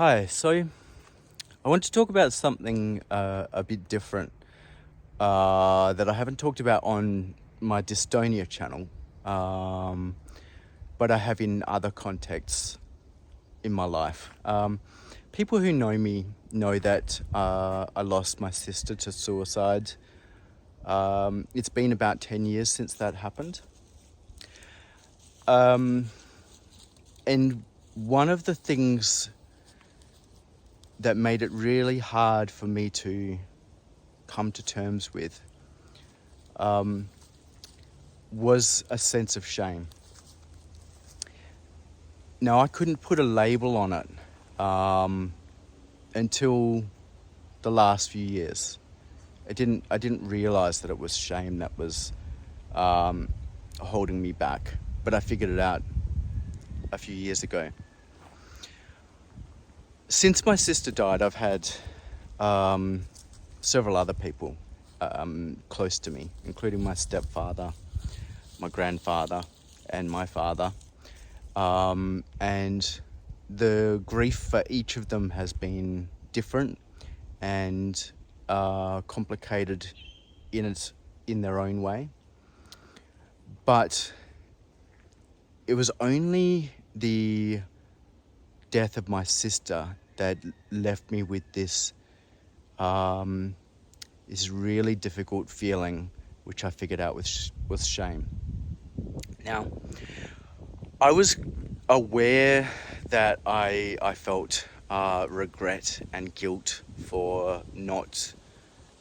Hi, so I want to talk about something a bit different that I haven't talked about on my Dystonia channel, um, but I have in other contexts in my life. People who know me know that I lost my sister to suicide. It's been about 10 years since that happened. And one of the things that made it really hard for me to come to terms with was a sense of shame. Now, I couldn't put a label on it until the last few years. I didn't realize that it was shame that was holding me back, but I figured it out a few years ago. Since my sister died, I've had several other people close to me, including my stepfather, my grandfather, and my father. And the grief for each of them has been different and complicated in their own way. But it was only the death of my sister that left me with this really difficult feeling, which I figured out was shame. Now, I was aware that I felt regret and guilt for not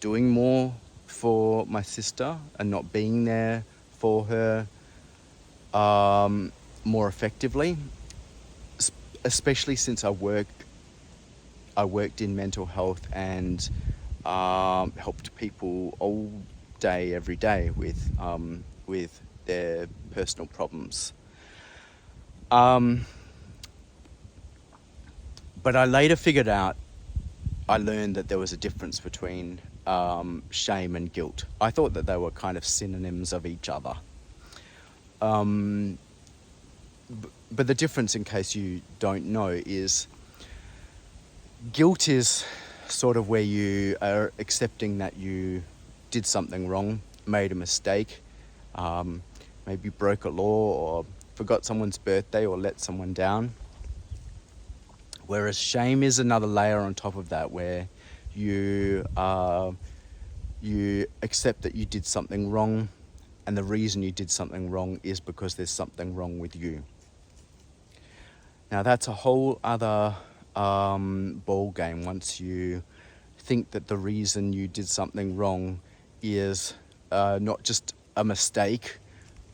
doing more for my sister and not being there for her more effectively, especially since I worked in mental health and helped people all day, every day with their personal problems. But I later I learned that there was a difference between shame and guilt. I thought that they were kind of synonyms of each other. But the difference, in case you don't know, is guilt is sort of where you are accepting that you did something wrong, made a mistake, maybe broke a law or forgot someone's birthday or let someone down. Whereas shame is another layer on top of that, where you accept that you did something wrong, and the reason you did something wrong is because there's something wrong with you. Now that's a whole other ball game once you think that the reason you did something wrong is not just a mistake,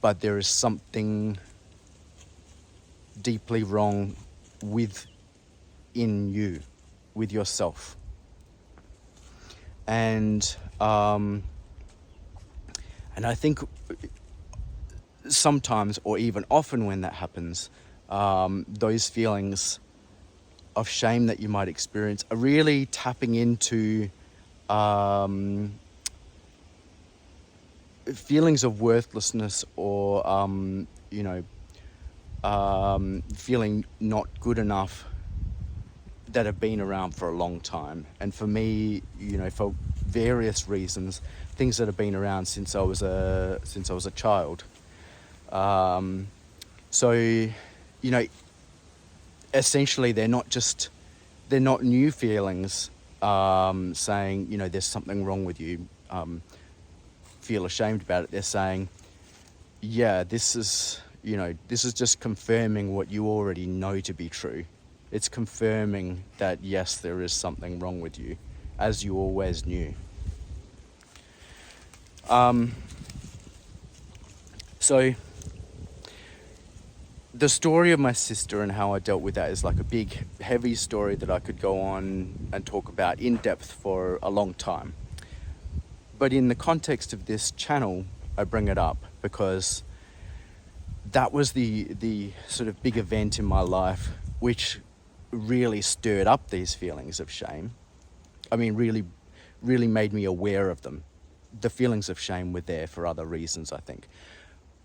but there is something deeply wrong within you, with yourself. And I think sometimes, or even often when that happens, those feelings of shame that you might experience are really tapping into feelings of worthlessness or feeling not good enough that have been around for a long time. And for me, for various reasons, things that have been around since I was a child. So essentially they're not new feelings saying, there's something wrong with you, feel ashamed about it. They're saying, yeah, this is just confirming what you already know to be true. It's confirming that, yes, there is something wrong with you, as you always knew. So the story of my sister and how I dealt with that is like a big, heavy story that I could go on and talk about in depth for a long time. But in the context of this channel, I bring it up because that was the sort of big event in my life which really stirred up these feelings of shame. I mean, really made me aware of them. The feelings of shame were there for other reasons, I think.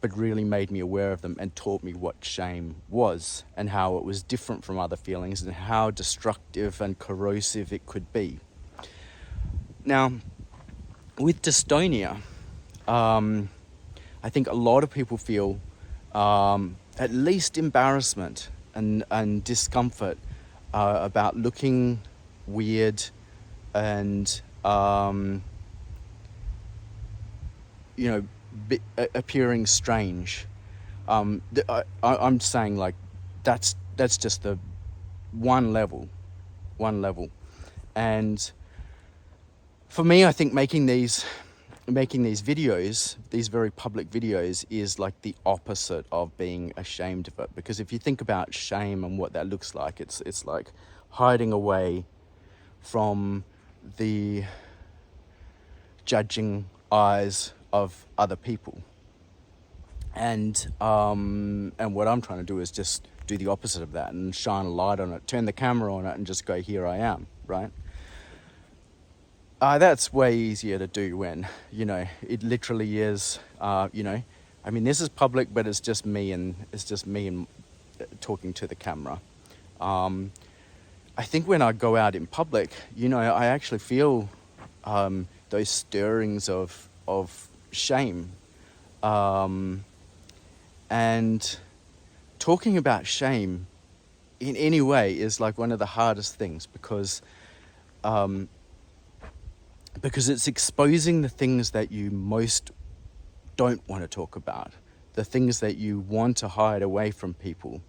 but really made me aware of them and taught me what shame was and how it was different from other feelings and how destructive and corrosive it could be. Now, with dystonia, I think a lot of people feel at least embarrassment and discomfort about looking weird and appearing strange. I'm saying like that's just the one level, and for me, I think making these videos, these very public videos, is like the opposite of being ashamed of it. Because if you think about shame and what that looks like, it's like hiding away from the judging eyes of other people. And what I'm trying to do is just do the opposite of that and shine a light on it, turn the camera on it, and just go, here I am, right? That's way easier to do when, it literally is, I mean, this is public, but it's just me and talking to the camera. I think when I go out in public, I actually feel those stirrings of shame. And talking about shame in any way is like one of the hardest things because it's exposing the things that you most don't want to talk about, the things that you want to hide away from people.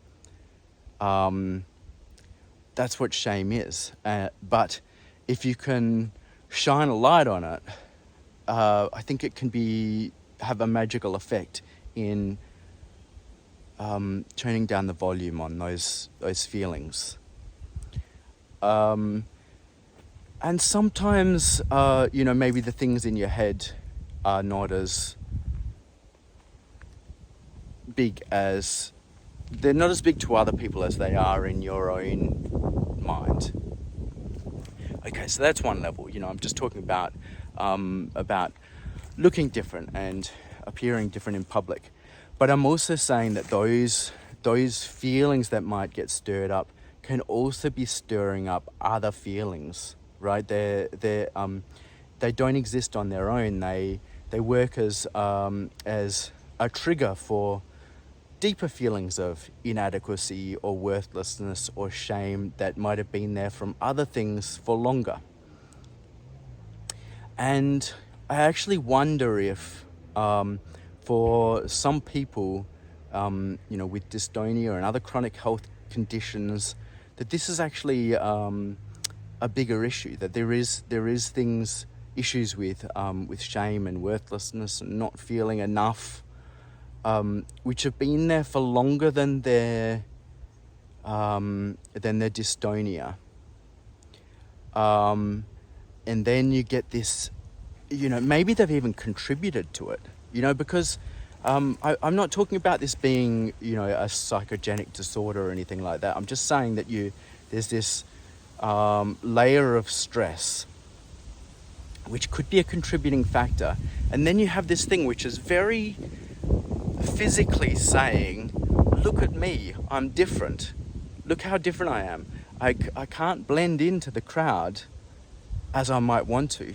That's what shame is. But if you can shine a light on it, I think it can have a magical effect in turning down the volume on those feelings. And sometimes, maybe the things in your head are not as big they're not as big to other people as they are in your own mind. Okay, so that's one level. I'm just talking about looking different and appearing different in public. But I'm also saying that those feelings that might get stirred up can also be stirring up other feelings. Right, they don't exist on their own. They work as a trigger for deeper feelings of inadequacy or worthlessness or shame that might have been there from other things for longer. And I actually wonder if, for some people, with dystonia and other chronic health conditions, that this is actually a bigger issue, that there is issues with shame and worthlessness and not feeling enough, which have been there for longer than their dystonia. And then you get this, maybe they've even contributed to it, because I'm not talking about this being, a psychogenic disorder or anything like that. I'm just saying that there's this layer of stress which could be a contributing factor, and then you have this thing which is very physically saying, look at me, I'm different, look how different I am, I can't blend into the crowd as I might want to,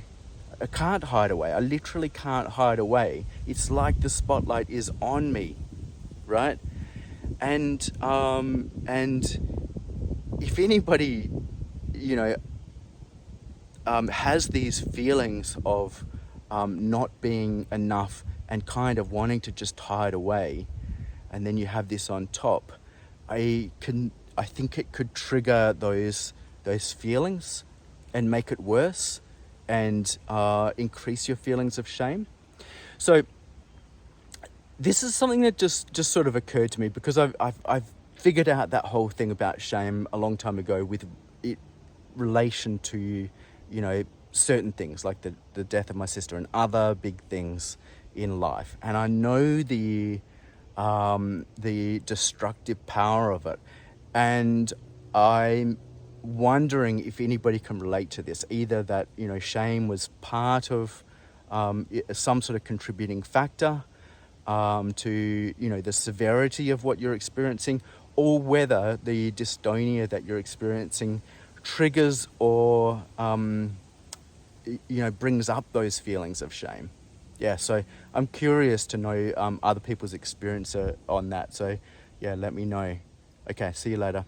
I can't hide away, I literally can't hide away, it's like the spotlight is on me, right? And if anybody has these feelings of not being enough and kind of wanting to just hide away, and then you have this on top, I think it could trigger those feelings and make it worse and increase your feelings of shame. So this is something that just sort of occurred to me because I've figured out that whole thing about shame a long time ago with it relation to certain things like the death of my sister and other big things in life, and I know the destructive power of it, and I'm wondering if anybody can relate to this, either that shame was part of some sort of contributing factor, to, you know, the severity of what you're experiencing, or whether the dystonia that you're experiencing triggers or you know, brings up those feelings of shame. Yeah, so I'm curious to know other people's experience on that. So yeah, let me know. Okay, see you later.